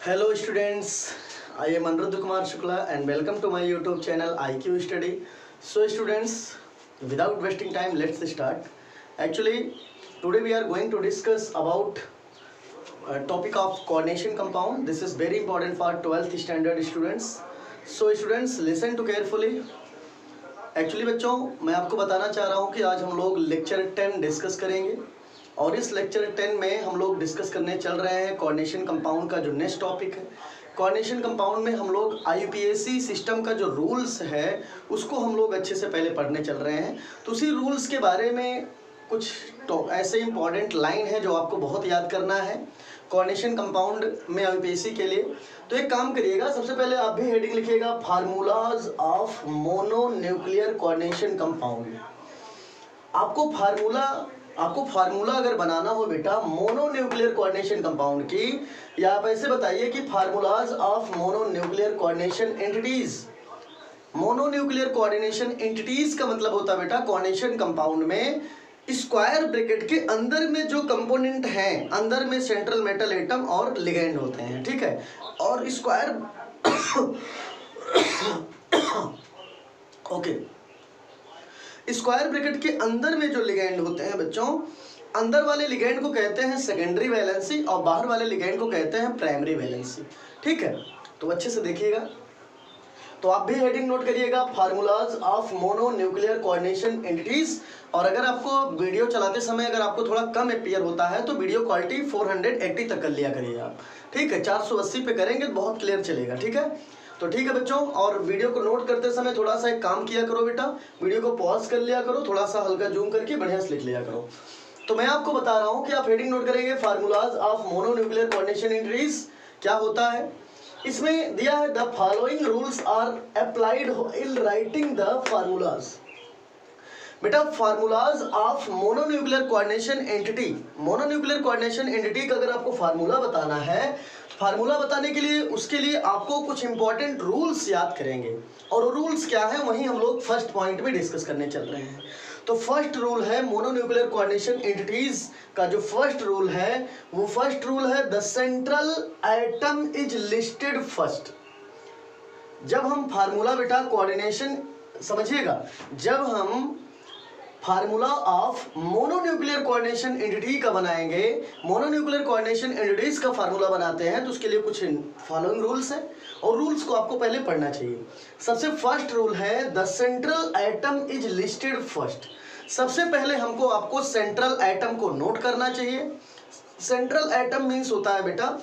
Hello students, I am Anuruddha Kumar Shukla and welcome to my YouTube channel IQ Study. So students, without wasting time, let's start. Actually, today we are going to discuss about a topic of coordination compound. This is very important for 12th standard students. So students, listen to carefully. Actually बच्चों, मैं आपको बताना चाह रहा हूँ कि आज हम लोग लेक्चर 10 डिस्कस करेंगे और इस लेक्चर 10 में हम लोग डिस्कस करने चल रहे हैं कोऑर्डिनेशन कंपाउंड का जो नेक्स्ट टॉपिक है। कोऑर्डिनेशन कंपाउंड में हम लोग IUPAC सिस्टम का जो रूल्स है उसको हम लोग अच्छे से पहले पढ़ने चल रहे हैं। तो उसी रूल्स के बारे में कुछ तो ऐसे इंपॉर्टेंट लाइन है जो आपको बहुत याद करना है कोऑर्डिनेशन कंपाउंड में IUPAC के लिए। तो एक काम करिएगा, सबसे पहले आप भी हेडिंग लिखिएगा formulas of mononuclear coordination compound. आपको फार्मूला अगर बनाना हो बेटा मोनोन्यूक्लियर कोऑर्डिनेशन कंपाउंड की, या आप ऐसे बताइए कि formulas of mononuclear coordination entities. Mononuclear coordination entities का मतलब होता है बेटा कोऑर्डिनेशन कंपाउंड में स्क्वायर ब्रैकेट के अंदर में जो कंपोनेंट हैं, अंदर में सेंट्रल मेटल एटम और लिगेंड होते हैं, ठीक है। और स्क्वायर ओके, स्क्वायर ब्रैकेट के अंदर में जो लिगेंड होते हैं बच्चों, अंदर वाले लिगेंड को कहते हैं सेकेंडरी वैलेंसी और बाहर वाले लिगेंड को कहते हैं प्राइमरी वैलेंसी, ठीक है। तो अच्छे से देखिएगा, तो आप भी हेडिंग नोट करिएगा formulas of mononuclear coordination entities. और अगर आपको वीडियो चलाते समय अगर आपको थोड़ा कम अपीयर होता है तो वीडियो क्वालिटी 480 तक कर लिया करिएगा आप, ठीक है। 480 पे करेंगे तो बहुत क्लियर चलेगा, ठीक है। तो ठीक है बच्चों, और वीडियो को नोट करते समय थोड़ा सा एक काम किया करो बेटा, वीडियो को पॉज कर लिया करो, थोड़ा सा हल्का जूम करके बढ़िया से लिख लिया करो। तो मैं आपको बता रहा हूँ कि आप हेडिंग नोट करेंगे formulas of mononuclear coordination entities क्या होता है। इसमें दिया है the following rules are applied in writing the formulas. बेटा formulas of mononuclear coordination entity, mononuclear coordination entity का अगर आपको फार्मूला बताना है, फार्मूला बताने के लिए उसके लिए आपको कुछ इंपॉर्टेंट रूल्स याद करेंगे। और रूल्स क्या है वही हम लोग फर्स्ट पॉइंट में डिस्कस करने चल रहे हैं। तो फर्स्ट रूल है मोनोन्यूक्लियर कोऑर्डिनेशन एंटिटीज का जो फर्स्ट रूल है वो फर्स्ट रूल है the central atom is listed first. जब हम फार्मूला बेटा कोऑर्डिनेशन समझिएगा, जब हम formula of mononuclear coordination entity का बनाएंगे, मोनोन्यूक्लियर कोऑर्डिनेशन एंटिटीज का फार्मूला बनाते हैं तो उसके लिए कुछ फॉलोइंग रूल्स हैं और रूल्स को आपको पहले पढ़ना चाहिए। सबसे फर्स्ट रूल है the central atom is listed first. सबसे पहले हमको आपको सेंट्रल एटम को नोट करना चाहिए। सेंट्रल एटम मीन्स होता है बेटा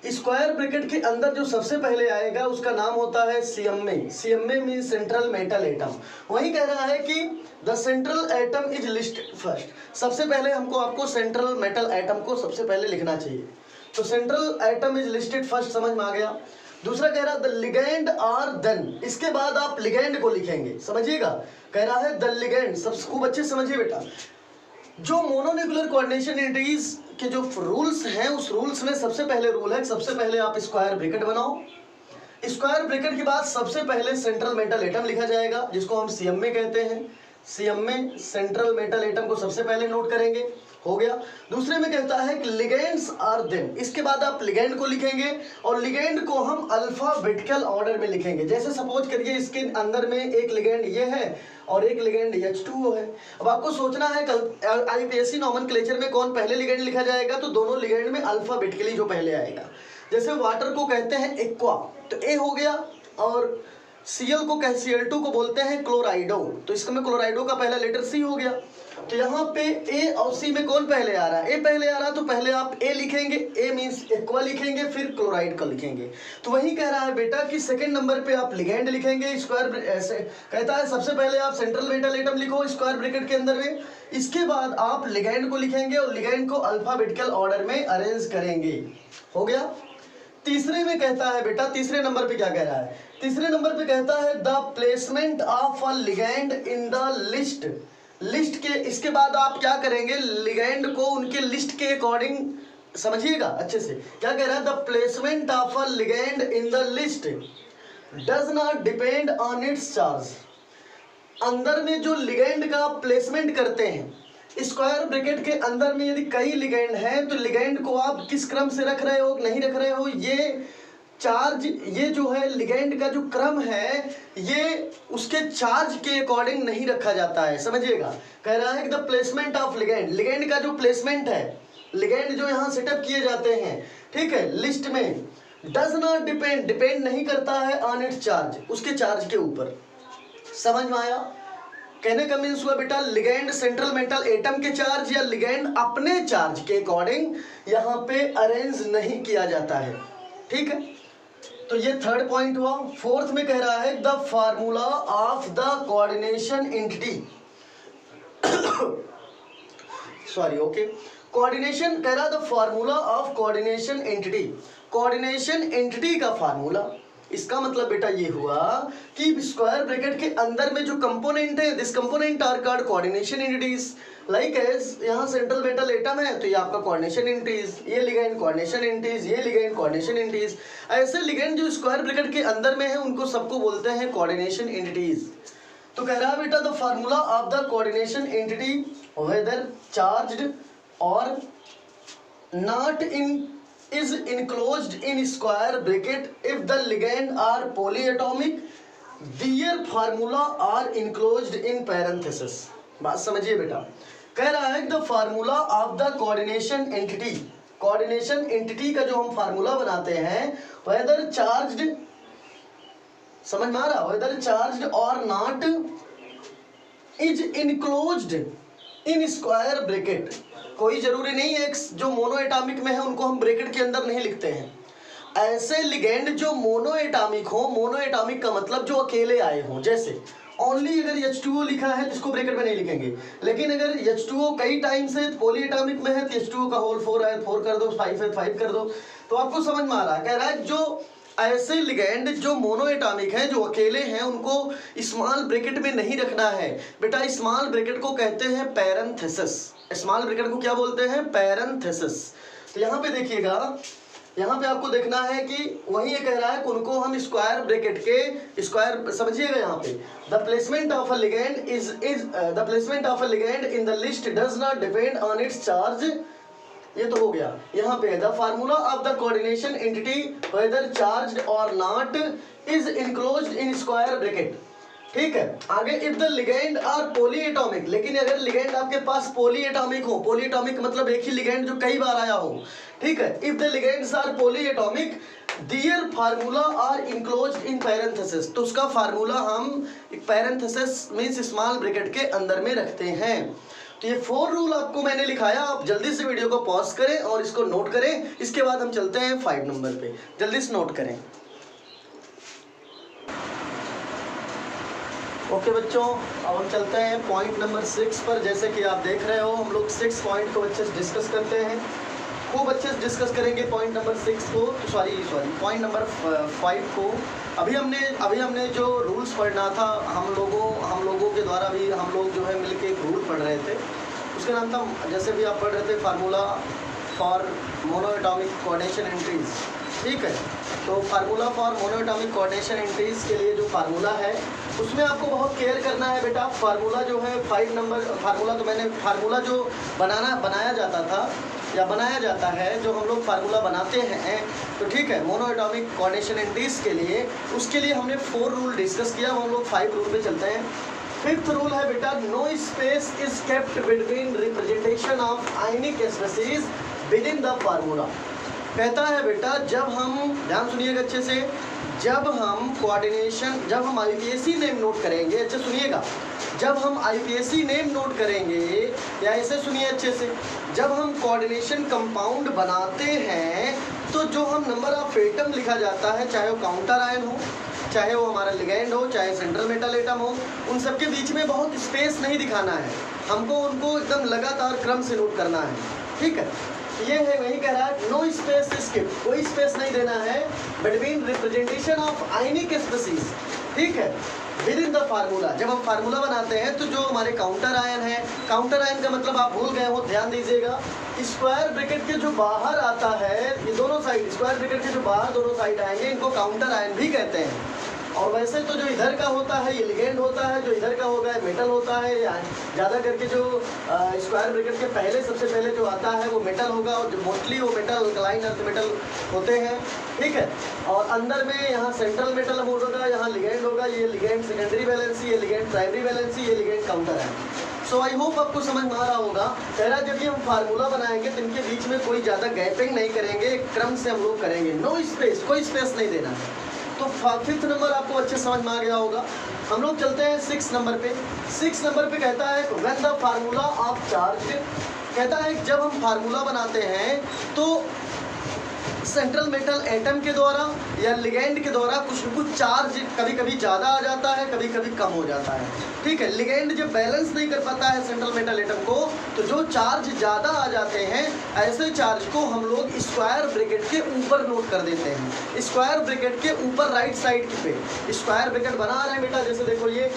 स्क्वायर ब्रैकेट के अंदर जो सबसे पहले आएगा उसका नाम होता है CMA। CMA means central metal atom. वही कह रहा है कि the central atom is listed first. सबसे पहले हमको आपको सेंट्रल मेटल एटम को सबसे पहले लिखना चाहिए। तो central atom is listed first समझ में आ गया। दूसरा कह रहा है द लिगेंड आर देन, इसके बाद आप लिगेंड को लिखेंगे, समझिएगा। कह रहा है द लिगेंड, सब खूब अच्छे समझिए बेटा। जो मोनोन्यूक्लियर कोऑर्डिनेशन एंटिटीज के जो रूल्स हैं उस रूल्स में सबसे पहले रूल है, सबसे पहले आप स्क्वायर ब्रैकेट बनाओ। स्क्वायर ब्रैकेट के बाद सबसे पहले सेंट्रल मेटल एटम लिखा जाएगा जिसको हम CMA कहते हैं। CMA सेंट्रल मेटल एटम को सबसे पहले नोट करेंगे, हो गया। दूसरे में कहता है कि लिगेंड्स आर देन, इसके बाद आप लिगेंड को लिखेंगे और लिगेंड को हम अल्फाबेटिकल ऑर्डर में लिखेंगे। जैसे सपोज करिए इसके अंदर में एक लिगेंड ये है और एक लिगेंड H2O है। अब आपको सोचना है IUPAC नॉमेनक्लेचर में कौन पहले लिगेंड लिखा जाएगा, तो दोनों लिगेंड में अल्फाबेटिकली जो पहले आएगा। जैसे वाटर को कहते हैं एक्वा, तो A हो गया, और Cl को Cl2 को बोलते हैं क्लोराइडो, तो इसमें क्लोराइडो का पहला लेटर C हो गया। तो यहाँ पे A और C में कौन पहले आ रहा है, A पहले आ रहा है, तो पहले आप A लिखेंगे, A मीन्स एक्वा लिखेंगे, फिर क्लोराइड का लिखेंगे। तो वही कह रहा है बेटा कि सेकंड नंबर पे आप लिगेंड लिखेंगे। स्क्वायर ऐसे कहता है सबसे पहले आप सेंट्रल मेटल एटम लिखो स्क्वायर ब्रैकेट के अंदर में, इसके बाद आप लिगेंड को लिखेंगे और लिगेंड को अल्फाबेटिकल ऑर्डर में अरेंज करेंगे, हो गया। तीसरे में कहता है बेटा, तीसरे नंबर पे क्या कह रहा है, तीसरे नंबर पे कहता है the placement of a ligand in the list. List के इसके बाद आप क्या करेंगे, लिगेंड को उनके लिस्ट के अकॉर्डिंग समझिएगा अच्छे से। क्या कह रहा है, the placement of a ligand in the list does not depend on its charge. अंदर में जो लिगेंड का प्लेसमेंट करते हैं स्क्वायर ब्रैकेट के अंदर में यदि कई लिगेंड हैं तो लिगेंड को आप किस क्रम से रख रहे हो नहीं रख रहे हो, ये चार्ज, ये जो है लिगेंड का जो क्रम है ये उसके चार्ज के अकॉर्डिंग नहीं रखा जाता है, समझिएगा। कह रहा है कि the placement of ligand, ligand का जो प्लेसमेंट है, लिगेंड जो यहाँ सेटअप किए जाते हैं, ठीक है, लिस्ट में, डज नॉट डिपेंड, डिपेंड नहीं करता है ऑन इट्स चार्ज, उसके चार्ज के ऊपर। समझ में आया? कहने का मीन्स हुआ बेटा लिगेंड सेंट्रल मेटल एटम के चार्ज या लिगेंड अपने चार्ज के अकॉर्डिंग यहाँ पे अरेंज नहीं किया जाता है, ठीक है। तो ये थर्ड पॉइंट हुआ। फोर्थ में कह रहा है the formula of the coordination entity, sorry, okay, coordination कह रहा the formula of coordination entity, coordination entity का फार्मूला। इसका मतलब बेटा ये हुआ कि स्क्वायर ब्रैकेट के अंदर में जो कंपोनेंट है, this component are called coordination entities. Like as यहाँ सेंट्रल मेटल एटम है तो ये आपका कोऑर्डिनेशन एंटिटीज, ये लिगेंड कोऑर्डिनेशन एंटिटीज, ये लिगेंड कोऑर्डिनेशन एंटिटीज। ऐसे लिगेंड जो स्क्वायर ब्रैकेट के अंदर में है उनको सबको बोलते हैं कोऑर्डिनेशन एंटिटीज। तो कह रहा है बेटा the formula of the coordination entity whether charged और not in is enclosed in square bracket if the ligand are polyatomic, their formula are enclosed in parenthesis। बात समझिए बेटा, कह रहा है कि the formula of the coordination entity, coordination entity का जो हम फार्मूला बनाते हैं वेदर चार्ज्ड, समझ में आ रहा, वेदर चार्ज्ड और not is enclosed in square bracket. कोई जरूरी नहीं है जो मोनो एटॉमिक में है उनको हम ब्रैकेट के अंदर नहीं लिखते हैं। ऐसे लिगेंड जो मोनो एटॉमिक हो, मोनो एटॉमिक का मतलब जो अकेले आए हों, जैसे ओनली अगर H2O लिखा है तो इसको ब्रैकेट में नहीं लिखेंगे, लेकिन अगर H2O कई टाइम से पॉली एटॉमिक में है तो H2O का होल 4 है 4 कर दो, 5 है 5 कर दो। तो आपको समझ में आ रहा है, कह रहा है जो ऐसे लिगेंड जो मोनो एटॉमिक हैं, जो अकेले हैं, उनको स्मॉल ब्रैकेट में नहीं रखना है बेटा। स्मॉल ब्रैकेट को कहते हैं पैरेंथेसिस, स्मॉल ब्रैकेट को क्या बोलते हैं, पैरेंथेसिस। तो यहाँ पे देखिएगा, यहाँ पे आपको देखना है कि वही ये कह रहा है कि उनको हम स्क्वायर ब्रैकेट के स्क्वायर, समझिएगा यहाँ पे, the placement of a ligand is the placement of a ligand in the list does not depend on its charge. ये तो हो गया। यहाँ पे the formula of the coordination entity whether charged और not is enclosed in square bracket, ठीक है। आगे if the ligand are polyatomic, लेकिन अगर लिगेंड आपके पास पॉली एटॉमिक हो, पॉली एटॉमिक मतलब एक ही लिगेंड जो कई बार आया हो, ठीक है। If the ligands are polyatomic their formula are enclosed in parenthesis, तो उसका फार्मूला हम पैरेंथेसिस मींस स्मॉल ब्रैकेट के अंदर में रखते हैं। तो ये 4 रूल आपको मैंने लिखाया, आप जल्दी से वीडियो को पॉज करें और इसको नोट करें। इसके बाद हम चलते हैं 5 नंबर पे, जल्दी से नोट करें। ओके बच्चों, अब हम चलते हैं पॉइंट नंबर 6 पर। जैसे कि आप देख रहे हो हम लोग 6 पॉइंट को अच्छे से डिस्कस करते हैं, खूब अच्छे से डिस्कस करेंगे पॉइंट नंबर 6 को, सॉरी पॉइंट नंबर 5 को। अभी हमने जो रूल्स पढ़ना था, हम लोगों के द्वारा भी हम लोग जो है मिलके एक रूल पढ़ रहे थे, उसका नाम था, जैसे भी आप पढ़ रहे थे, formula for mono atomic coordination entities, ठीक है। तो formula for mono atomic coordination entities के लिए जो फार्मूला है उसमें आपको बहुत केयर करना है बेटा। फार्मूला जो है 5 नंबर फार्मूला, तो मैंने फार्मूला जो बनाया जाता था या बनाया जाता है, जो हम लोग फार्मूला बनाते हैं, तो ठीक है, मोनो एटॉमिक कोऑर्डिनेशन एंटिटीज के लिए, उसके लिए हमने 4 रूल डिस्कस किया। हम लोग 5 रूल पे चलते हैं। 5th रूल है बेटा, no space is kept between representation of ionic species within the formula. कहता है बेटा, जब हम, ध्यान सुनिएगा अच्छे से, जब हम कोऑर्डिनेशन, जब हम IUPAC नेम नोट करेंगे, अच्छे सुनिएगा, जब हम IUPAC नेम नोट करेंगे, या ऐसे सुनिए अच्छे से, जब हम कोऑर्डिनेशन कंपाउंड बनाते हैं तो जो हम नंबर ऑफ एटम लिखा जाता है, चाहे वो काउंटर आयन हो, चाहे वो हमारा लिगेंड हो, चाहे सेंट्रल मेटल एटम हो, उन सबके बीच में बहुत स्पेस नहीं दिखाना है, हमको उनको एकदम लगातार क्रम से नोट करना है, ठीक है। ये है, वही कह रहा है, नो स्पेस स्किप, कोई स्पेस नहीं देना है between representation of ionic species, ठीक है, विद इन द फार्मूला। जब हम फार्मूला बनाते हैं तो जो हमारे काउंटर आयन है, काउंटर आयन का मतलब आप भूल गए हो, ध्यान दीजिएगा, स्क्वायर ब्रैकेट के जो बाहर आता है, ये दोनों साइड, स्क्वायर ब्रैकेट के जो बाहर दोनों साइड आएंगे, इनको काउंटर आयन भी कहते हैं, और वैसे तो जो इधर का होता है ये लिगेंड होता है, जो इधर का होगा ये मेटल होता है। ज़्यादा करके जो स्क्वायर ब्रैकेट के पहले सबसे पहले जो आता है वो मेटल होगा, और जो मोस्टली वो मेटल अल्कलाइन अर्थ मेटल होते हैं, ठीक है। और अंदर में यहाँ सेंट्रल मेटल होगा, यहाँ लिगेंड होगा, ये लिगेंड सेकेंडरी वैलेंसी, ये लिगेंड प्राइमरी वैलेंसी, ये लिगेंड काउंटर है। सो आई होप आपको समझ में आ रहा होगा। कह रहा जब ये हम फार्मूला बनाएंगे तो इनके बीच में कोई ज़्यादा गैपिंग नहीं करेंगे, क्रम से हम लोग करेंगे, नो स्पेस, कोई स्पेस नहीं देना है। तो 5th नंबर आपको अच्छे समझ में आ गया होगा। हम लोग चलते हैं 6 नंबर पे। 6 नंबर पे कहता है when the formula of charge, कहता है जब हम फार्मूला बनाते हैं तो सेंट्रल मेटल एटम के द्वारा या लिगेंड के द्वारा कुछ न कुछ चार्ज कभी कभी ज़्यादा आ जाता है, कभी कभी कम हो जाता है, ठीक है। लिगेंड जब बैलेंस नहीं कर पाता है सेंट्रल मेटल एटम को, तो जो चार्ज ज़्यादा आ जाते हैं ऐसे चार्ज को हम लोग स्क्वायर ब्रैकेट के ऊपर नोट कर देते हैं। स्क्वायर ब्रैकेट के ऊपर राइट साइड पे स्क्वायर ब्रैकेट बना रहे हैं बेटा। जैसे देखो ये,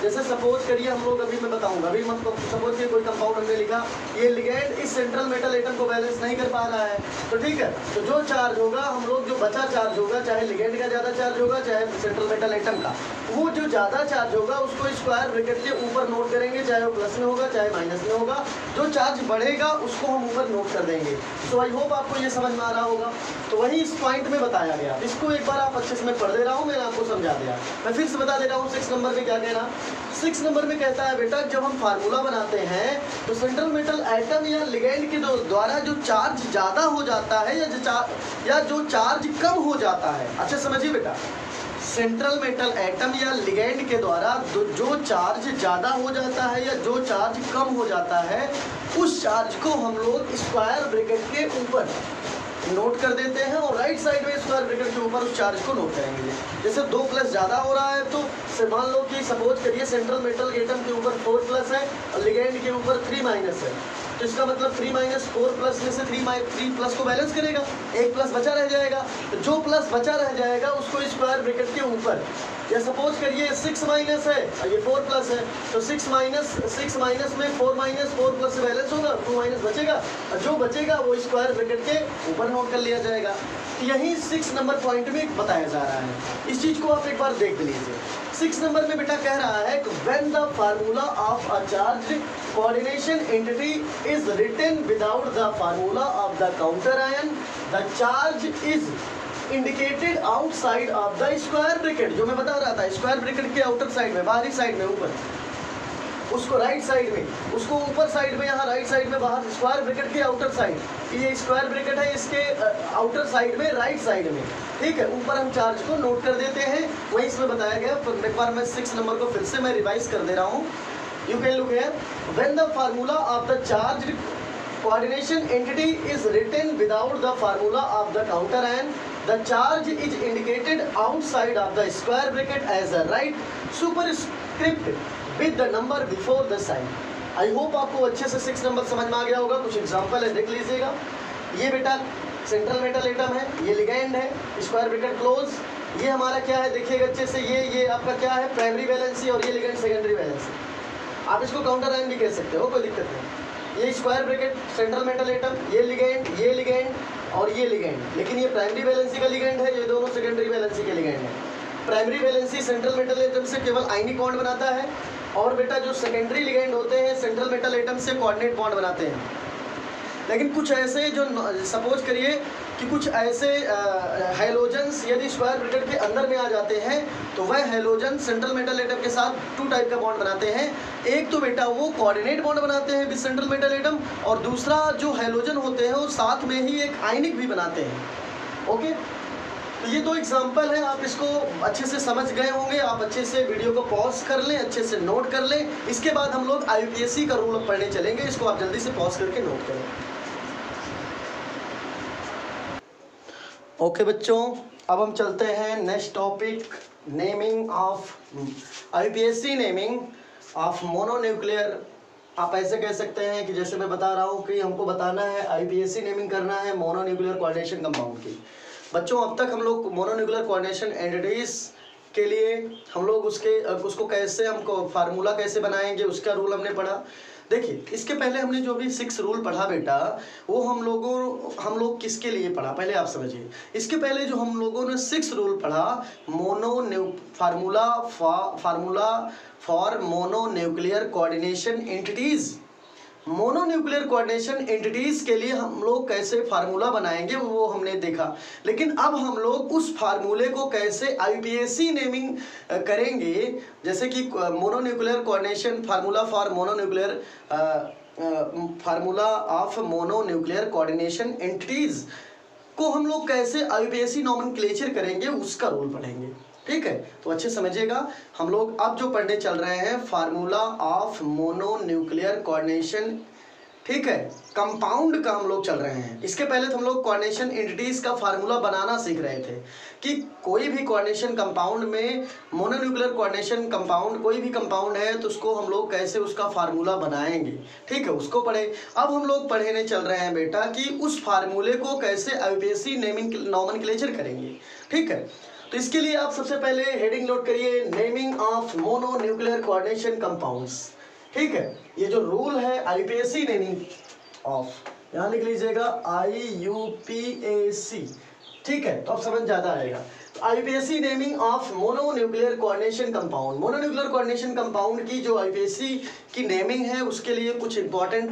जैसे सपोज करिए हम लोग, अभी मैं बताऊंगा, अभी मतलब सपोज करिए कोई कंपाउंड हमने लिखा, ये लिगेंड इस सेंट्रल मेटल एटम को बैलेंस नहीं कर पा रहा है, तो ठीक है, तो जो चार्ज होगा हम लोग, जो बचा चार्ज होगा, चाहे लिगेंड का ज़्यादा चार्ज होगा चाहे सेंट्रल मेटल एटम का, वो जो ज़्यादा चार्ज होगा उसको स्क्वायर ब्रैकेट के ऊपर नोट करेंगे, चाहे वो प्लस में होगा चाहे माइनस में होगा। जो चार्ज बढ़ेगा उसको हम ऊपर नोट कर देंगे। सो आई होप आपको ये समझ में आ रहा होगा। तो वही इस पॉइंट में बताया गया, इसको एक बार आप अच्छे से, मैं पढ़ दे रहा हूँ, मैंने आपको समझा दिया, मैं फिर से बता दे रहा हूँ 6 नंबर में क्या कहना। 6 नंबर में कहता है बेटा जब हम फार्मूला बनाते हैं तो सेंट्रल मेटल एटम या लिगेंड के द्वारा जो चार्ज ज़्यादा हो जाता है या जो चार्ज कम हो जाता है, अच्छा समझिए बेटा, सेंट्रल मेटल एटम या लिगेंड के द्वारा जो चार्ज ज़्यादा हो जाता है या जो चार्ज कम हो जाता है, उस चार्ज को हम लोग स्क्वायर ब्रैकेट के ऊपर नोट कर देते हैं और राइट साइड में स्क्वायर ब्रैकेट के ऊपर उस चार्ज को नोट करेंगे। जैसे 2 प्लस ज़्यादा हो रहा है तो मान लो कि सपोज करिए सेंट्रल मेटल एटम के ऊपर 4 प्लस है और लिगेंड के ऊपर 3 माइनस है, तो इसका मतलब 3 माइनस 4 प्लस में से 3 प्लस को बैलेंस करेगा, 1 प्लस बचा रह जाएगा। तो जो प्लस बचा रह जाएगा उसको स्क्वायर ब्रैकेट के ऊपर, या सपोज करिए 6 माइनस है और ये 4 प्लस है, तो 6 माइनस में 4 माइनस 4 प्लस से बैलेंस होगा, 2 माइनस बचेगा, और जो बचेगा वो स्क्वायर ब्रैकेट के ऊपर नोट कर लिया जाएगा। यही 6 नंबर पॉइंट में बताया जा रहा है। इस चीज़ को आप एक बार देख लीजिए। 6 नंबर में बेटा कह रहा है कि when the formula of a charge coordination entity is written without the formula of the counter ion, the charge is indicated outside of the square bracket. जो मैं बता रहा था, स्क्वायर ब्रैकेट के आउटर साइड में, बाहरी साइड में, ऊपर उसको राइट साइड में, उसको ऊपर साइड में, यहाँ राइट साइड में, बाहर स्क्वायर ब्रैकेट के आउटर साइड, ये स्क्वायर ब्रैकेट है, इसके आउटर साइड में, राइट साइड में, ठीक है, ऊपर हम चार्ज को नोट कर देते हैं। वही इसमें बताया गया। एक बार मैं 6 नंबर को फिर से मैं रिवाइज कर दे रहा हूँ। You can look here, when the formula of the charge coordination entity is written without the formula of the counter ion, the charge is indicated outside of the square bracket as a right superscript with the number before the sign। I hope आपको अच्छे से 6 number समझ में आ गया होगा। कुछ example है, देख लीजिएगा। ये बेटा सेंट्रल मेटल एटम है, ये लिगेंड है, स्क्वायर ब्रैकेट क्लोज, ये हमारा क्या है देखिएगा अच्छे से, ये आपका क्या है, प्राइमरी वैलेंसी, और ये लिगेंड सेकेंडरी वैलेंसी। आप इसको काउंटर आयन भी कह सकते हो, कोई दिक्कत नहीं। ये square bracket central metal atom, ये लिगेंड और ये लिगेंड, लेकिन ये प्राइमरी वैलेंसी का लिगेंड है, ये दोनों सेकेंडरी वैलेंसी के लिगेंड है। Primary valency central metal atom से केवल आयनिक बॉन्ड बनाता है, और बेटा जो सेकेंडरी लिगेंड होते हैं सेंट्रल मेटल एटम से कोऑर्डिनेट बॉन्ड बनाते हैं। लेकिन कुछ ऐसे जो सपोज करिए कि कुछ ऐसे हेलोजन्स यदि स्क्वायर ब्रैकेट के अंदर में आ जाते हैं तो वह हेलोजन सेंट्रल मेटल एटम के साथ 2 टाइप का बॉन्ड बनाते हैं। एक तो बेटा वो कोऑर्डिनेट बॉन्ड बनाते हैं विद सेंट्रल मेटल एटम, और दूसरा जो हेलोजन होते हैं वो साथ में ही एक आयनिक भी बनाते हैं। ओके, तो ये 2 एग्जाम्पल हैं, आप इसको अच्छे से समझ गए होंगे। आप अच्छे से वीडियो को पॉज कर लें, अच्छे से नोट कर लें। इसके बाद हम लोग IUPAC का रूल पढ़ने चलेंगे, इसको आप जल्दी से पॉज करके नोट करें। ओके बच्चों, अब हम चलते हैं next topic, naming of IUPAC naming of mononuclear. आप ऐसे कह सकते हैं कि जैसे मैं बता रहा हूँ कि हमको बताना है IUPAC नेमिंग करना है मोनोन्यूक्लियर कोऑर्डिनेशन कंपाउंड की। बच्चों अब तक हम लोग मोनोन्यूक्लियर कोऑर्डिनेशन एंटिटीज के लिए हम लोग उसको कैसे, हमको फार्मूला कैसे बनाएंगे उसका रूल हमने पढ़ा। देखिए इसके पहले हमने जो भी 6 रूल पढ़ा बेटा, वो हम लोग किसके लिए पढ़ा पहले आप समझिए। इसके पहले जो हम लोगों ने 6 रूल पढ़ा, formula for mononuclear coordination entities. Mononuclear coordination entities के लिए हम लोग कैसे फार्मूला बनाएंगे वो हमने देखा, लेकिन अब हम लोग उस फार्मूले को कैसे IUPAC नेमिंग करेंगे, जैसे कि mononuclear coordination formula for mononuclear formula of mononuclear coordination entities को हम लोग कैसे IUPAC नॉमेनक्लेचर करेंगे, उसका रूल पढ़ेंगे। ठीक है, तो अच्छे समझिएगा। हम लोग अब जो पढ़ने चल रहे हैं फार्मूला ऑफ मोनोन्यूक्लियर कोऑर्डिनेशन, ठीक है, कंपाउंड का हम लोग चल रहे हैं। इसके पहले तो हम लोग कोऑर्डिनेशन एंटिटीज का फार्मूला बनाना सीख रहे थे कि कोई भी कोऑर्डिनेशन कंपाउंड में, मोनोन्यूक्लियर कोऑर्डिनेशन कंपाउंड कोई भी कंपाउंड है तो उसको हम लोग कैसे उसका फार्मूला बनाएंगे, ठीक है, उसको पढ़े। अब हम लोग पढ़ने चल रहे हैं बेटा कि उस फार्मूले को कैसे IUPAC नेमिंग नॉमेनक्लेचर करेंगे। ठीक है, तो इसके लिए आप सबसे पहले हेडिंग नोट करिए, naming of mononuclear coordination compounds. ठीक है, ये जो रूल है IUPAC नेमिंग ऑफ, यहाँ लिख लीजिएगा IUPAC। ठीक है, तो अब समझ ज़्यादा आएगा। IUPAC naming of mononuclear coordination compound. Mononuclear coordination compound की जो IUPAC की नेमिंग है उसके लिए कुछ इंपॉर्टेंट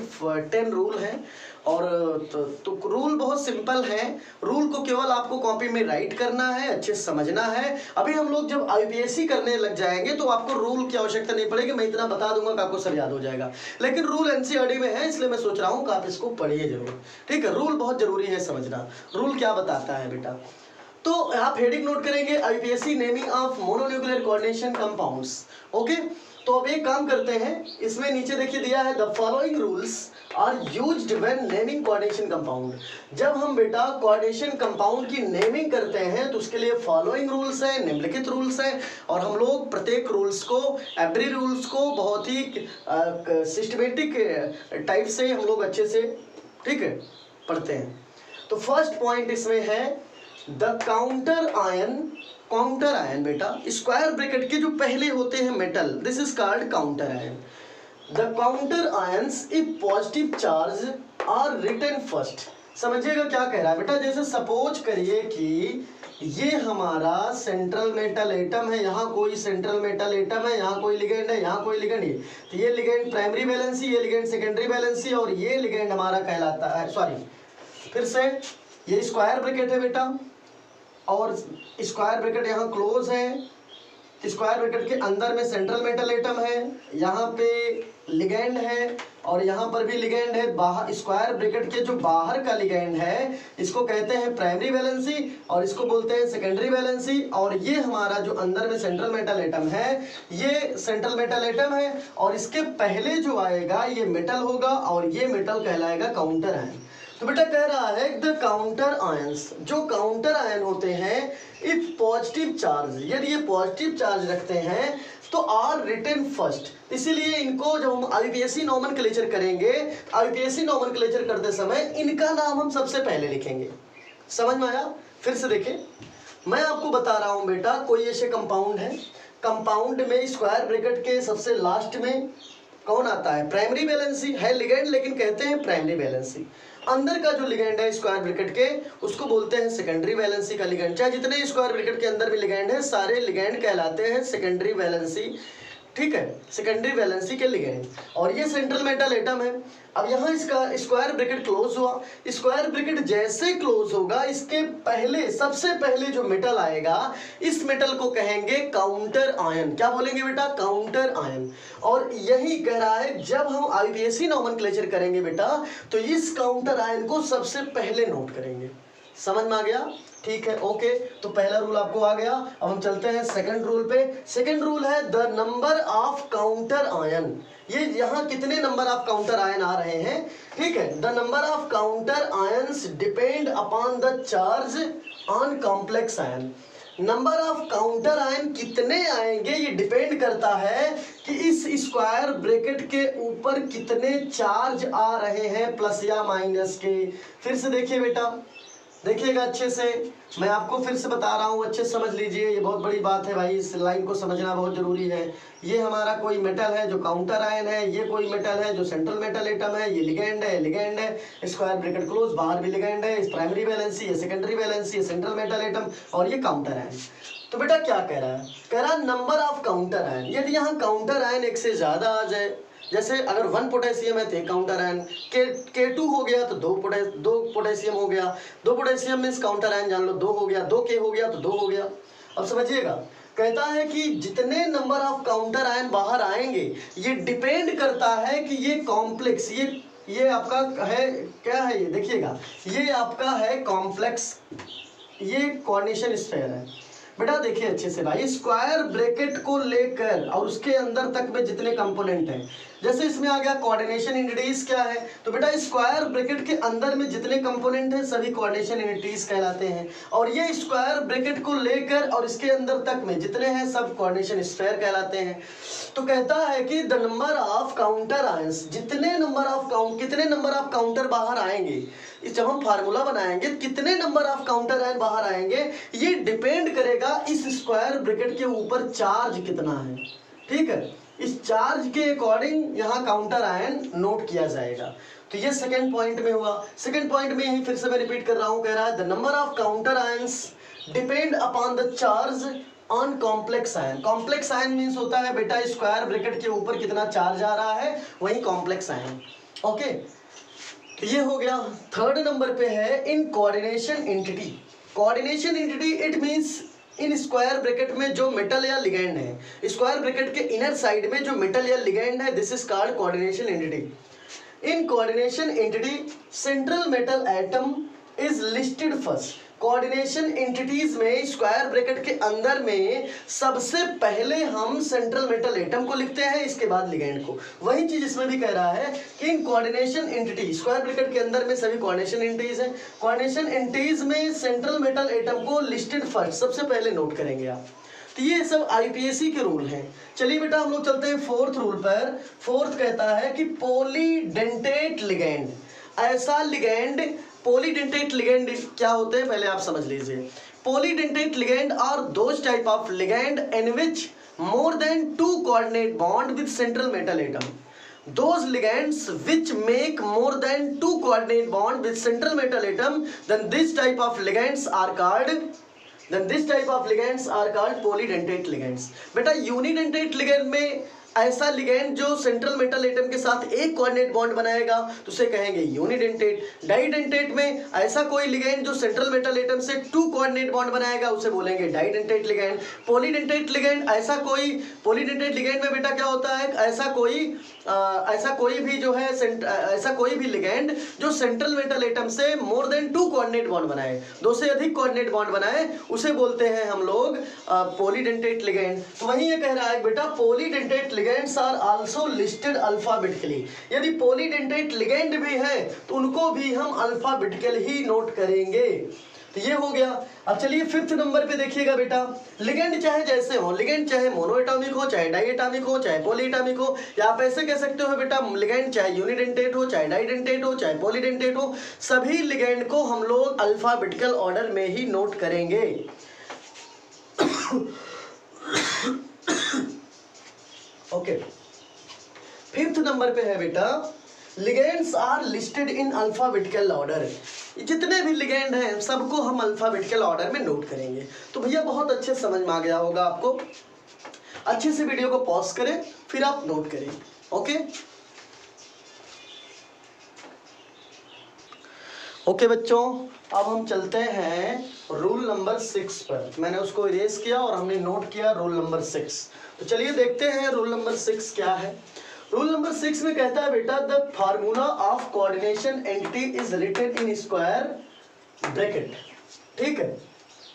10 रूल हैं, और तो रूल बहुत सिंपल है। रूल को केवल आपको कॉपी में राइट करना है, अच्छे से समझना है। अभी हम लोग जब IUPAC करने लग जाएंगे तो आपको रूल की आवश्यकता नहीं पड़ेगी, मैं इतना बता दूंगा कि आपको सब याद हो जाएगा। लेकिन रूल NCERT में है, इसलिए मैं सोच रहा हूँ कि आप इसको पढ़िए जरूर। ठीक है, रूल बहुत जरूरी है समझना। रूल क्या बताता है बेटा, तो आप हेडिंग नोट करेंगे IUPAC naming of mononuclear coordination compounds. Okay, तो अब एक काम करते हैं, इसमें नीचे देखिए दिया है the following rules are used when naming coordination compound. जब हम बेटा कोऑर्डिनेशन कंपाउंड की नेमिंग करते हैं तो उसके लिए फॉलोइंग रूल्स हैं, निम्नलिखित रूल्स हैं, और हम लोग प्रत्येक रूल्स को, एवरी रूल्स को बहुत ही सिस्टमेटिक टाइप से हम लोग अच्छे से, ठीक है, पढ़ते हैं। तो फर्स्ट पॉइंट इसमें है द काउंटर आयन बेटा, स्क्वायर ब्रैकेट के जो पहले होते हैं metal, this is called counter ion. The counter ions if positive charge are written first. समझिएगा क्या कह रहा है बेटा, जैसे सपोज करिए कि ये हमारा सेंट्रल मेटल एटम है, यहाँ कोई सेंट्रल मेटल एटम है, यहाँ कोई लिगेंड है, यहाँ कोई लिगेंड है, तो ये लिगेंड प्राइमरी वैलेंसी, ये लिगेंड सेकेंडरी वैलेंसी, और ये लिगेंड हमारा कहलाता है, सॉरी फिर से, ये स्क्वायर ब्रैकेट है बेटा, और स्क्वायर ब्रैकेट यहाँ क्लोज है। स्क्वायर ब्रैकेट के अंदर में सेंट्रल मेटल एटम है, यहाँ पे लिगेंड है, और यहाँ पर भी लिगेंड है। बाहर स्क्वायर ब्रैकेट के जो बाहर का लिगेंड है इसको कहते हैं प्राइमरी वैलेंसी, और इसको बोलते हैं सेकेंडरी वैलेंसी। और ये हमारा जो अंदर में सेंट्रल मेटल एटम है, ये सेंट्रल मेटल एटम है, और इसके पहले जो आएगा ये मेटल होगा, और ये मेटल कहलाएगा काउंटर आयन। तो बेटा कह रहा है द काउंटर आयंस, जो काउंटर आयन होते हैं, इफ पॉजिटिव चार्ज, यदि ये पॉजिटिव चार्ज रखते हैं तो आर रिटन फर्स्ट। इसीलिए इनको जब हम IUPAC नॉमेनक्लेचर करेंगे, IUPAC नॉमेनक्लेचर करते समय इनका नाम हम सबसे पहले लिखेंगे। समझ में आया? फिर से देखें, मैं आपको बता रहा हूं बेटा, कोई ऐसे कंपाउंड है, कंपाउंड में स्क्वायर ब्रैकेट के सबसे लास्ट में कौन आता है? प्राइमरी वैलेंसी है लिगेंड, लेकिन कहते हैं प्राइमरी वैलेंसी। अंदर का जो लिगेंड है स्क्वायर ब्रैकेट के, उसको बोलते हैं सेकेंडरी वैलेंसी का लिगेंड। चाहे जितने स्क्वायर ब्रैकेट के अंदर भी लिगेंड है, सारे लिगेंड कहलाते हैं सेकेंडरी वैलेंसी। ठीक है, सेकेंडरी वैलेंसी के लिगेंड। और ये सेंट्रल मेटल एटम है। अब यहाँ इसका स्क्वायर ब्रैकेट क्लोज हुआ, स्क्वायर ब्रैकेट जैसे क्लोज होगा, इसके पहले, सबसे पहले जो मेटल आएगा, इस मेटल को कहेंगे काउंटर आयन। क्या बोलेंगे बेटा? Counter ion. और यही कह रहा है, जब हम IUPAC नॉमेनक्लेचर करेंगे बेटा, तो इस काउंटर आयन को सबसे पहले नोट करेंगे। समझ में आ गया? ठीक है, ओके। तो पहला रूल आपको आ गया। अब हम चलते हैं सेकंड रूल पे। सेकंड रूल है the number of counter ion. ये यहाँ कितने नंबर ऑफ काउंटर आयन आ रहे हैं? ठीक है, the number of counter ions depend upon the charge on complex ion. Number of counter ion कितने आएंगे ये डिपेंड करता है कि इस स्क्वायर ब्रैकेट के ऊपर कितने चार्ज आ रहे हैं, प्लस या माइनस के। फिर से देखिए बेटा, देखिएगा अच्छे से, मैं आपको फिर से बता रहा हूँ, अच्छे से समझ लीजिए, ये बहुत बड़ी बात है भाई, इस लाइन को समझना बहुत जरूरी है। ये हमारा कोई मेटल है जो काउंटर आयन है, ये कोई मेटल है जो सेंट्रल मेटल एटम है, ये लिगेंड है, स्क्वायर ब्रैकेट क्लोज, बाहर भी लिगेंड है, इस प्राइमरी वैलेंसी, ये सेकेंडरी वैलेंसी, ये सेंट्रल मेटल एटम, और ये काउंटर आयन। तो बेटा क्या कह रहा है, कह रहा है नंबर ऑफ काउंटर आयन। यदि यहाँ काउंटर आयन एक से ज्यादा आ जाए, जैसे अगर 1 पोटेशियम है तो एक काउंटर आयन, K2 हो गया तो 2 पोटेशियम हो गया, 2 पोटेशियम में काउंटर आयन जान लो 2 हो गया, 2 K हो गया तो 2 हो गया। अब समझिएगा, कहता है कि जितने नंबर ऑफ काउंटर आयन बाहर आएंगे ये डिपेंड करता है कि ये कॉम्प्लेक्स, ये आपका है क्या है, ये देखिएगा, ये आपका है कॉम्प्लेक्स, ये कोऑर्डिनेशन स्फीयर है। बेटा देखिए अच्छे से भाई, स्क्वायर ब्रैकेट को लेकर और उसके अंदर तक में जितने कंपोनेंट हैं, जैसे इसमें आ गया कोऑर्डिनेशन यूनिटीज क्या है, तो बेटा स्क्वायर ब्रैकेट के अंदर में जितने कंपोनेंट हैं सभी कोऑर्डिनेशन यूनिटीज कहलाते हैं, और ये स्क्वायर ब्रैकेट को लेकर और इसके अंदर तक में जितने हैं सब कोऑर्डिनेशन स्फीयर कहलाते हैं। तो कहता है कि the number of counter ions, कितने नंबर ऑफ काउंटर बाहर आएंगे, जब हम फार्मूला बनाएंगे कितने नंबर ऑफ काउंटर आयन बाहर आएंगे, ये डिपेंड करेगा इस स्क्वायर ब्रैकेट के ऊपर चार्ज कितना है। ठीक है, इस चार्ज के अकॉर्डिंग यहाँ काउंटर आयन नोट किया जाएगा। तो ये सेकंड पॉइंट में हुआ। सेकंड पॉइंट में यही फिर से मैं रिपीट कर रहा हूँ, कह रहा है the number of counter ions depend upon the charge on complex ion. Complex ion means होता है बेटा स्क्वायर ब्रैकेट के ऊपर कितना चार्ज आ रहा है, वही कॉम्प्लेक्स आयन। ओके, तो ये हो गया। थर्ड नंबर पे है in coordination entity. Coordination entity it means in square bracket में जो मेटल या लिगेंड है, स्क्वायर ब्रैकेट के इनर साइड में जो मेटल या लिगेंड है, this is called coordination entity. In coordination entity central metal atom is listed first. Coordination entities में स्क्वायर ब्रैकेट के अंदर में सबसे पहले हम सेंट्रल मेटल एटम को लिखते हैं, इसके बाद लिगेंड को। वही चीज इसमें भी कह रहा है कि in coordination entity, square bracket के अंदर में सभी कोऑर्डिनेशन एंटिटीज हैं, कोऑर्डिनेशन एंटिटीज में सेंट्रल मेटल एटम को लिस्टेड फर्स्ट, सबसे पहले नोट करेंगे आप। तो ये सब आईपीएससी के रूल हैं। चलिए बेटा हम लोग चलते हैं फोर्थ रूल पर। फोर्थ कहता है कि पॉलीडेंटेट लिगेंड, ऐसा लिगेंड, पॉलीडेंटेट लिगेंड क्या होते हैं पहले आप समझ लीजिए। Polydentate ligand are those type of ligand in which more than 2 coordinate bond with central metal atom. Those ligands which make more than 2 coordinate bond with central metal atom, then this type of ligands are called polydentate ligands। बेटा unidentate ligand में ऐसा ligand जो central metal atom के साथ एक coordinate bond बनाएगा तो उसे कहेंगे यूनिडेंटेट। डाइडेंटेट में ऐसा कोई लिगेंड जो सेंट्रल मेटल एटम से 2 कोऑर्डिनेट बॉन्ड बनाएगा उसे बोलेंगे डाइडेंटेट लिगेंड। पॉलीडेंटेट लिगेंड, ऐसा कोई पॉलीडेंटेट लिगेंड में बेटा क्या होता है, ऐसा कोई भी जो है ऐसा कोई भी लिगेंड जो सेंट्रल मेटल एटम से मोर देन 2 कोऑर्डिनेट बॉन्ड बनाए, 2 से अधिक कोऑर्डिनेट बॉन्ड बनाए, उसे बोलते हैं हम लोग पॉलीडेंटेट लिगेंड। तो वहीं ये कह रहा है बेटा polydentate ligands are also listed alphabetically. यदि पॉलीडेंटेट लिगेंड भी है तो उनको भी हम अल्फाबेटिकल ही नोट करेंगे। तो ये हो गया। अब चलिए फिफ्थ नंबर पे देखिएगा बेटा, लिगेंड चाहे जैसे हो, लिगेंड चाहे मोनोएटॉमिक हो, चाहे डाइएटॉमिक हो, चाहे पॉलीएटॉमिक हो, या आप ऐसे कह सकते हो बेटा लिगेंड चाहे यूनिडेंटेट हो, चाहे डाइडेंटेट हो, चाहे पॉलीडेंटेट हो, सभी लिगेंड को हम लोग अल्फाबेटिकल ऑर्डर में ही नोट करेंगे। ओके, फिफ्थ नंबर पे है बेटा ligands are listed in alphabetical order. जितने भी लिगेंड हैं सबको हम अल्फाबेटिकल ऑर्डर में नोट करेंगे। तो भैया बहुत अच्छे समझ में आ गया होगा आपको। अच्छे से वीडियो को पॉज करें फिर आप नोट करें। ओके ओके बच्चों, अब हम चलते हैं रूल नंबर 6 पर। मैंने उसको इरेज किया और हमने नोट किया रूल नंबर 6। तो चलिए देखते हैं रूल नंबर 6 क्या है। रूल नंबर 6 में कहता है बेटा the formula of coordination entity is written in square bracket. ठीक है,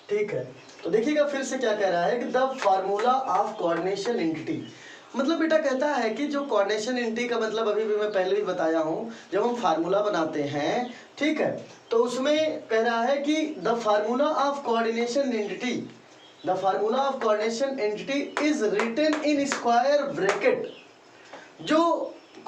ठीक है। तो देखिएगा फिर से क्या कह रहा है कि the formula of coordination entity, मतलब बेटा कहता है कि जो कोऑर्डिनेशन एंटिटी का मतलब अभी भी मैं पहले भी बताया हूँ, जब हम फार्मूला बनाते हैं, ठीक है, तो उसमें कह रहा है कि the formula of coordination entity, the formula of coordination entity is written in square bracket. जो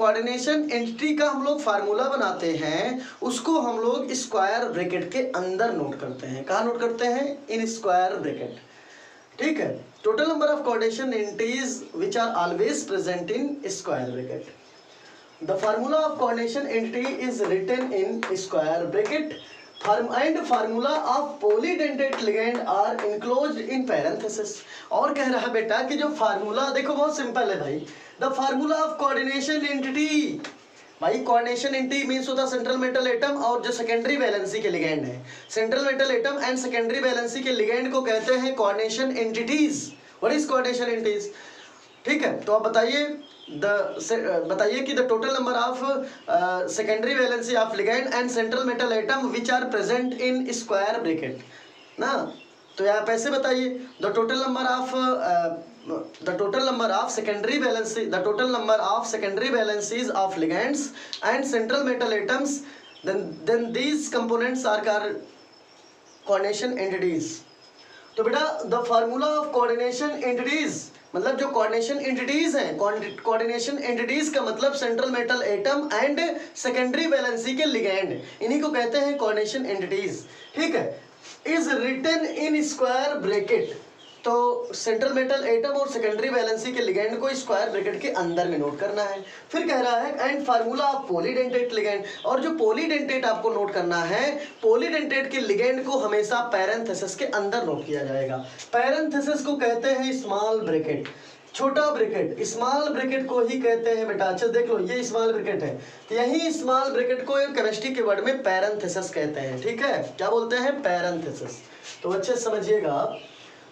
कोऑर्डिनेशन एंटिटी का हम लोग फार्मूला बनाते हैं उसको हम लोग स्क्वायर ब्रैकेट के अंदर नोट करते हैं। कहाँ नोट करते हैं? In square bracket. ठीक है, total number of coordination entities which are always present in square bracket. The formula of coordination entity is written in square bracket and formula of polydentate ligand are enclosed in parenthesis। और कह रहा है बेटा कि जो formula देखो बहुत simple है भाई। The formula of coordination entity, भाई कोऑर्डिनेशन एंटिटी मीन्स होता है सेंट्रल मेटल एटम और जो सेकेंडरी वैलेंसी के लिगेंड है। Central metal atom and secondary valency के लिगेंड को कहते हैं coordination entities. What is coordination entities? ठीक है, तो आप बताइए कि the total number of secondary valency of ligand and central metal atom which are present in square bracket ना। तो आप ऐसे बताइए the total number of secondary valency, the total number of secondary valencies of ligands and central metal atoms, then these components are coordination entities. तो बेटा the formula of coordination entities मतलब जो coordination entities हैं, coordination entities का मतलब central metal atom and secondary valency के ligand, इन्हीं को कहते हैं कोऑर्डिनेशन एंटिटीज। ठीक है, is written in square bracket. तो सेंट्रल मेटल एटम और सेकेंडरी वैलेंसी के लिगैंड को स्क्वायर ब्रैकेट के अंदर में नोट करना है। फिर कह रहा है and formula of polydentate ligand, और जो पॉलीडेंटेट आपको नोट करना है, पॉलीडेंटेट के लिगैंड को हमेशा पैरेंथेसिस के अंदर नोट किया जाएगा। पैरेंथेसिस को कहते हैं स्मॉल ब्रैकेट, छोटा ब्रैकेट। स्मॉल ब्रैकेट को ही कहते हैं बेटा, अच्छा देख लो ये स्मॉल ब्रैकेट है, यही स्मॉल ब्रैकेट को केमिस्ट्री के वर्ड में पैरेंथेसिस कहते हैं। ठीक है, क्या बोलते हैं? पैरेंथेसिस। तो अच्छे समझिएगा।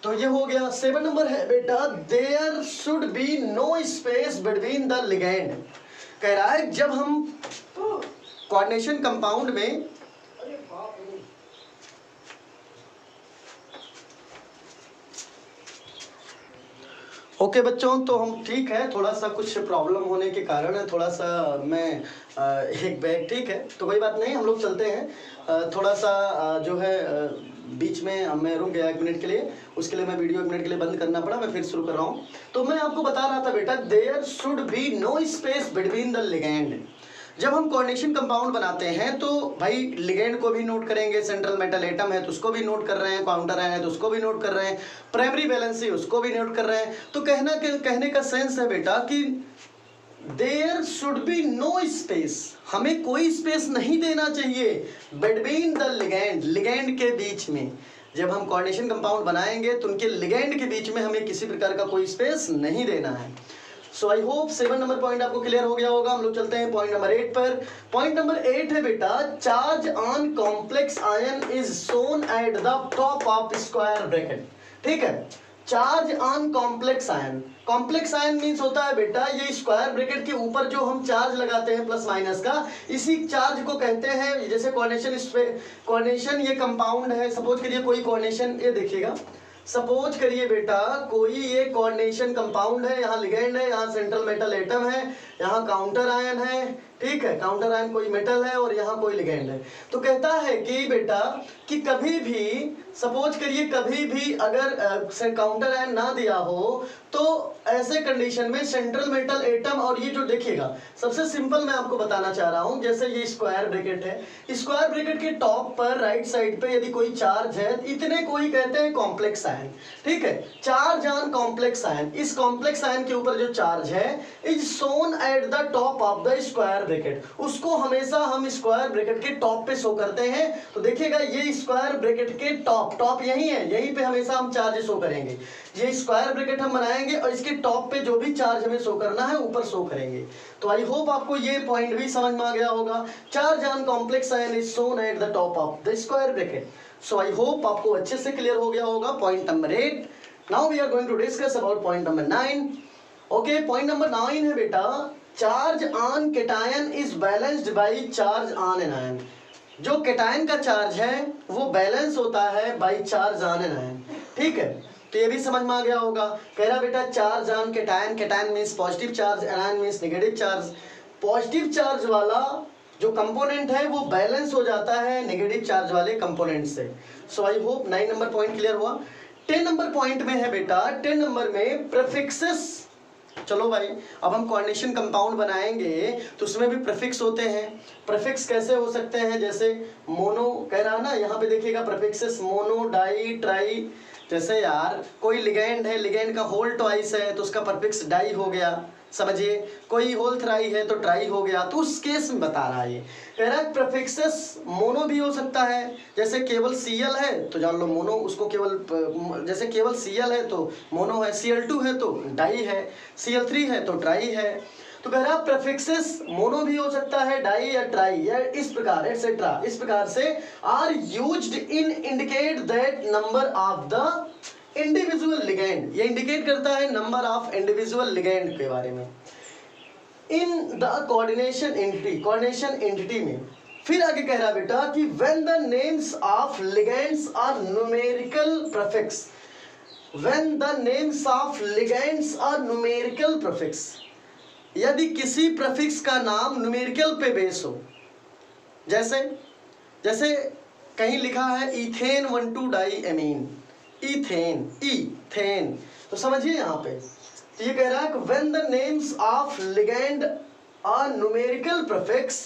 तो ये हो गया। 7 नंबर है बेटा there should be no space between the ligand. कह रहा है जब हम कोऑर्डिनेशन कंपाउंड में ओके बच्चों, तो हम ठीक है, थोड़ा सा कुछ प्रॉब्लम होने के कारण है, थोड़ा सा मैं एक बैग, ठीक है तो कोई बात नहीं, हम लोग चलते हैं। थोड़ा सा जो है बीच में मैं रुक गया 1 मिनट के लिए, उसके लिए मैं वीडियो 1 मिनट के लिए बंद करना पड़ा, मैं फिर शुरू कर रहा हूँ। तो मैं आपको बता रहा था बेटा there should be no space between the ligand. जब हम कोऑर्डिनेशन कंपाउंड बनाते हैं तो भाई लिगैंड को भी नोट करेंगे, सेंट्रल मेटल एटम है तो उसको भी नोट कर रहे हैं, काउंटर आयन है तो उसको भी नोट कर रहे हैं, प्राइमरी वैलेंसी उसको भी नोट कर रहे हैं। तो कहने का सेंस है बेटा कि there should be no space, हमें कोई स्पेस नहीं देना चाहिए बिटवीन द लिगैंड, लिगैंड के बीच में। जब हम कोऑर्डिनेशन कंपाउंड बनाएंगे तो उनके लिगैंड के बीच में हमें किसी प्रकार का कोई स्पेस नहीं देना है। सो आई होप 7 नंबर पॉइंट आपको क्लियर हो गया होगा। हम लोग चलते हैं पॉइंट नंबर 8 पर। पॉइंट नंबर 8 है बेटा charge on complex ion is shown at the top of square bracket. ठीक है, charge on complex ion, complex ion means होता है बेटा ये स्क्वायर ब्रैकेट के ऊपर जो हम चार्ज लगाते हैं प्लस माइनस का, इसी चार्ज को कहते हैं। जैसे कोऑर्डिनेशन ये कंपाउंड है, सपोज करिए कोई कोऑर्डिनेशन, ये देखिएगा सपोज करिए बेटा कोई ये कोऑर्डिनेशन कंपाउंड है, यहाँ लिगैंड है, यहाँ सेंट्रल मेटल एटम है, यहाँ काउंटर आयन है। ठीक है, काउंटर आयन कोई मेटल है और यहाँ कोई लिगैंड है। तो कहता है कि बेटा कि कभी भी सपोज करिए कभी भी अगर काउंटर आयन ना दिया हो तो ऐसे कंडीशन में सेंट्रल मेटल एटम और ये जो देखिएगा, सबसे सिंपल मैं आपको बताना चाह रहा हूँ, जैसे ये स्क्वायर ब्रैकेट है, स्क्वायर ब्रैकेट के टॉप पर राइट साइड पे यदि कोई चार्ज है, इतने को ही कहते हैं कॉम्प्लेक्स आयन। ठीक है, चार्ज ऑन कॉम्प्लेक्स आयन, इस कॉम्प्लेक्स आयन के ऊपर जो चार्ज है is shown at the top of the square bracket, उसको हमेशा हम स्क्वायर ब्रैकेट के टॉप पे शो करते हैं। तो देखिएगा ये स्क्वायर ब्रैकेट के टॉप यही है, यहीं पे हमेशा हम चार्ज शो करेंगे। ये स्क्वायर ब्रैकेट हम बनाएंगे और इसके टॉप पे जो भी चार्ज हमें शो करना है ऊपर शो करेंगे। तो आई होप आपको ये पॉइंट भी समझ में आ गया होगा। Charge on complex ion is shown at the top of the square bracket. So I hope आपको अच्छे से क्लियर हो गया होगा point number 8। Now we are going to discuss about point number 9। Okay, point number 9 है बेटा charge on cation is balanced by charge on anion. जो cation का चार्ज है वो बैलेंस होता है by charge on an ion. ठीक है, तो ये भी समझ में आ गया होगा। कह रहा बेटा charge on cation, cation means positive charge, anion means negative charge. Positive charge वाला जो कंपोनेंट है वो बैलेंस हो जाता है नेगेटिव चार्ज वाले कंपोनेंट से। So I hope 9 number point clear हुआ। 10 नंबर पॉइंट में है बेटा, 10 नंबर में प्रीफिक्सेस चलो भाई, अब हम कोऑर्डिनेशन कंपाउंड बनाएंगे तो उसमें भी प्रीफिक्स होते हैं। प्रीफिक्स कैसे हो सकते हैं, जैसे मोनो कह रहा ना, यहाँ पे देखिएगा प्रीफिक्सेस मोनो, डाई, ट्राई। जैसे यार कोई लिगेंड है, लिगेंड का होल ट्वाइस है तो उसका प्रीफिक्स डाई हो गया, समझिए। कोई होल थ्राई है तो ट्राई हो गया। तो उस केस में बता रहा है ये, कह रहा है प्रीफिक्सेस मोनो भी हो सकता है, जैसे केवल Cl है तो जान लो मोनो, उसको केवल जैसे केवल Cl है तो मोनो है, Cl2 है तो डाई है, Cl3 है तो ट्राई है। तो कह रहा है प्रीफिक्सेस मोनो भी हो सकता है, डाई या ट्राई या इस प्रकार एटसेट्रा, इस प्रकार से are used in indicate that number of the individual ligand. ये इंडिकेट करता है नंबर ऑफ इंडिविजुअल लिगेंड के बारे में in the coordination entity, coordination entity में। फिर आगे कह रहा बेटा कि when the names of ligands are numerical prefix, when the names of ligands are numerical prefix, यदि किसी प्रीफिक्स का नाम न्यूमेरिकल पे बेस हो, जैसे जैसे कहीं लिखा है इथेन 1,2-डाईएमीन, इथेन, इथेन, तो समझिए यहाँ पे तो ये कह रहा है कि when the names of ligand are numerical prefix,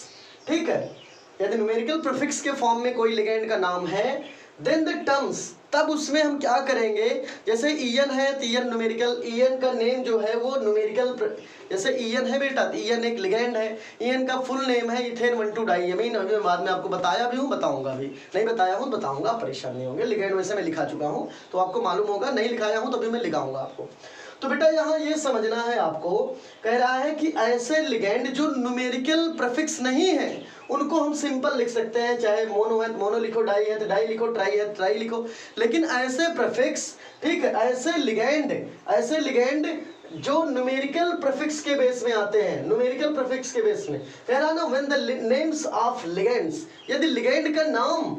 ठीक है, यदि न्यूमेरिकल प्रीफिक्स के फॉर्म में कोई लिगेंड का नाम है, देन द टर्म्स, तब उसमें हम क्या करेंगे, जैसे ईएन है तो ईएन न्यूमेरिकल, ईएन का नेम जो है वो न्यूमेरिकल, जैसे ईएन है बेटा तो ईएन एक लिगेंड है, ईएन का फुल नेम है इथेन 1,2-डाईएमीन। अभी मैं बाद में आपको बताया भी हूँ, बताऊंगा भी, नहीं बताया हूँ बताऊंगा, परेशान नहीं होंगे। लिगेंड वैसे मैं लिखा चुका हूँ तो आपको मालूम होगा, नहीं लिखाया हूँ तो अभी मैं लिखाऊंगा आपको। तो बेटा यहाँ ये समझना है आपको, कह रहा है कि ऐसे लिगेंड जो न्यूमेरिकल प्रीफिक्स नहीं है उनको हम सिंपल लिख सकते हैं, चाहे मोनो है तो मोनो लिखो, डाई है तो डाई लिखो, ट्राई है तो ट्राई लिखो। लेकिन ऐसे प्रीफिक्स, ठीक है, ऐसे लिगेंड जो न्यूमेरिकल प्रीफिक्स के बेस में आते हैं, न्यूमेरिकल प्रीफिक्स के बेस में, कह रहा ना when the names of ligands, यदि लिगेंड का नाम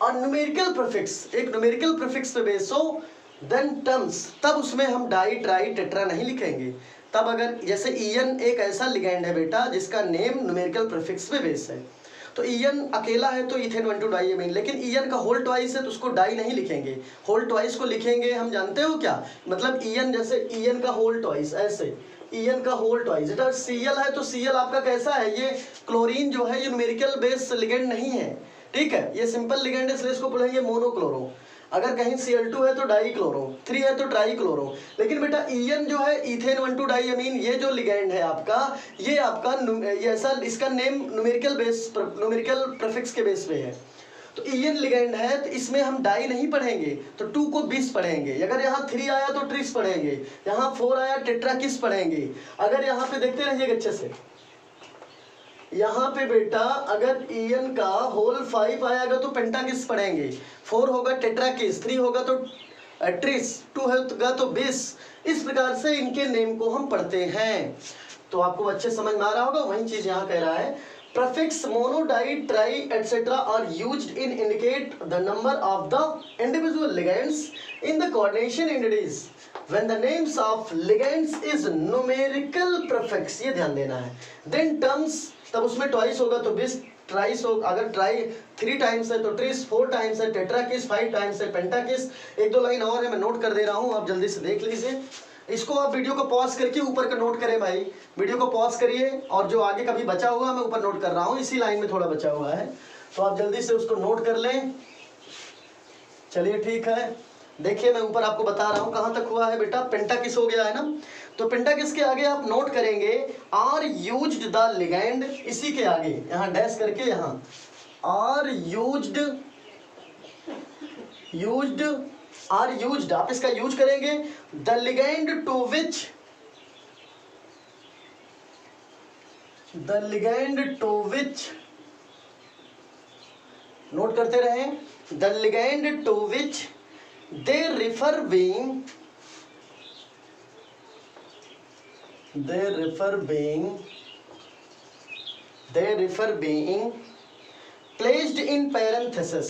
और न्यूमेरिकल प्रीफिक्स, एक न्यूमेरिकल प्रीफिक्स पे बेस हो, देन टर्म्स, तब उसमें हम डाई, ट्राई, टेट्रा नहीं लिखेंगे। तब अगर जैसे ईएन एक ऐसा लिगेंड है बेटा जिसका नेम न्यूमेरिकल प्रीफिक्स पे बेस है, तो ईएन अकेला है तो इथेन 1,2-डाईएमीन, लेकिन ईएन का होल ट्वाइस है तो उसको डाई नहीं लिखेंगे, होल ट्वाइस को लिखेंगे हम, जानते हो क्या मतलब, ईएन जैसे ईएन का होल ट्वाइस, ऐसे ईएन का होल ट्वाइस। बेटा सीएल है तो सीएल आपका कैसा है, ये क्लोरीन जो है ये न्यूमेरिकल बेस लिगेंड नहीं है, ठीक है, ये सिंपल लिगेंड है, इसलिए इसको पढ़ेंगे मोनोक्लोरो। अगर कहीं Cl2 है तो डाई क्लोरो, 3 है तो ट्राई क्लोरो। लेकिन बेटा ईएन जो है इथेन 1,2-डाईएमीन, ये जो लिगेंड है आपका, ये आपका ये ऐसा, इसका name numerical base, numerical prefix के बेस पे है। तो ईएन लिगेंड है तो इसमें हम डाई नहीं पढ़ेंगे, तो 2 को 20 पढ़ेंगे। अगर यहाँ 3 आया तो ट्रिस पढ़ेंगे, यहाँ 4 आया टेट्रा किस पढ़ेंगे। अगर यहाँ पे देखते रहिएगा अच्छे से, यहाँ पे बेटा अगर ईएन का होल 5 आएगा तो पेंटाकिस पढ़ेंगे, 4 होगा टेट्राकिस, 3 होगा तो ट्रिस, 2 होगा तो बिस। इस प्रकार से इनके नेम को हम पढ़ते हैं। तो आपको अच्छे समझ में आ रहा होगा। वही चीज यहाँ कह रहा है, prefix mono, di, tri, etc. are used in indicate the number of the individual ligands in the coordination entities when the names of ligands is numerical prefix, ये ध्यान देना है। then terms, तब उसमें twice होगा तो bis, ट्राइस हो, अगर ट्राई 3 टाइम्स है तो ट्रिस, 4 टाइम्स है टेट्राकिस, 5 टाइम्स है पेंटाकिस। 1-2 लाइन और है, मैं नोट कर दे रहा हूँ, आप जल्दी से देख लीजिए इसको। आप वीडियो को पॉज करके ऊपर का नोट करें भाई, वीडियो को पॉज करिए, और जो आगे कभी बचा हुआ मैं ऊपर नोट कर रहा हूँ, इसी लाइन में थोड़ा बचा हुआ है तो आप जल्दी से उसको नोट कर लें। चलिए ठीक है, देखिए मैं ऊपर आपको बता रहा हूँ कहाँ तक हुआ है बेटा। पेंटाकिस हो गया है ना, तो पेंटाकिस के आगे आप नोट करेंगे आर यूज्ड द लिगैंड, इसी के आगे यहाँ डैश करके यहाँ आर यूज्ड आप इसका यूज करेंगे। The ligand to which note करते रहें, the ligand to which they refer being placed in parenthesis,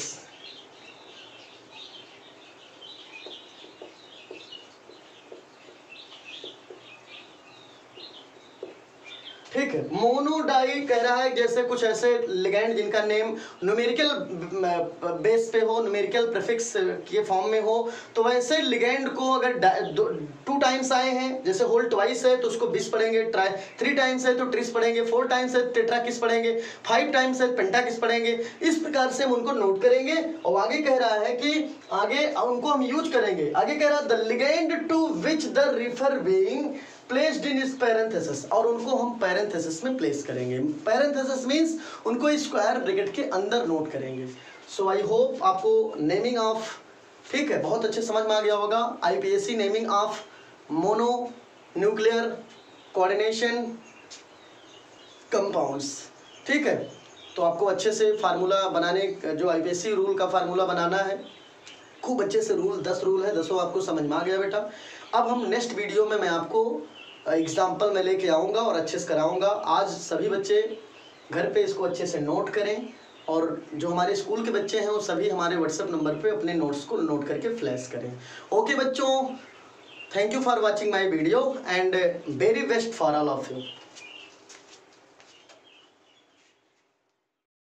ठीक है। मोनोडाई कह रहा है जैसे कुछ ऐसे लिगैंड जिनका नेम न्यूमेरिकल बेस पे हो, न्यूमेरिकल प्रीफिक्स के फॉर्म में हो, तो वैसे लिगैंड को अगर 2 टाइम्स आए हैं, जैसे होल ट्वाइस है तो उसको बिस पढ़ेंगे, 3 टाइम्स है तो ट्रिस पढ़ेंगे, 4 टाइम्स है टेट्राकिस पढ़ेंगे, 5 टाइम्स है पेंटाकिस पढ़ेंगे। इस प्रकार से हम उनको नोट करेंगे। और आगे कह रहा है कि आगे उनको हम यूज करेंगे। आगे कह रहा है the ligand to which the refer being placed in इस पैरेंथेसिस, और उनको हम पैरेंथेसिस में प्लेस करेंगे। पैरेंथेसिस मींस उनको स्क्वायर ब्रैकेट के अंदर नोट करेंगे। सो आई होप आपको नेमिंग ऑफ, ठीक है, बहुत अच्छे समझ में आ गया होगा। IUPAC naming of mononuclear coordination compounds, ठीक है। तो आपको अच्छे से फार्मूला बनाने, जो आईपीएससी रूल का फार्मूला बनाना है, खूब अच्छे से रूल 10 रूल है, 10 आपको समझ में आ गया बेटा। अब हम नेक्स्ट वीडियो में मैं आपको एग्जाम्पल में लेके आऊँगा और अच्छे से कराऊँगा। आज सभी बच्चे घर पे इसको अच्छे से नोट करें, और जो हमारे स्कूल के बच्चे हैं वो सभी हमारे व्हाट्सएप नंबर पे अपने नोट्स को नोट करके फ्लैश करें। ओके बच्चों, thank you for watching my video and very best for all of you.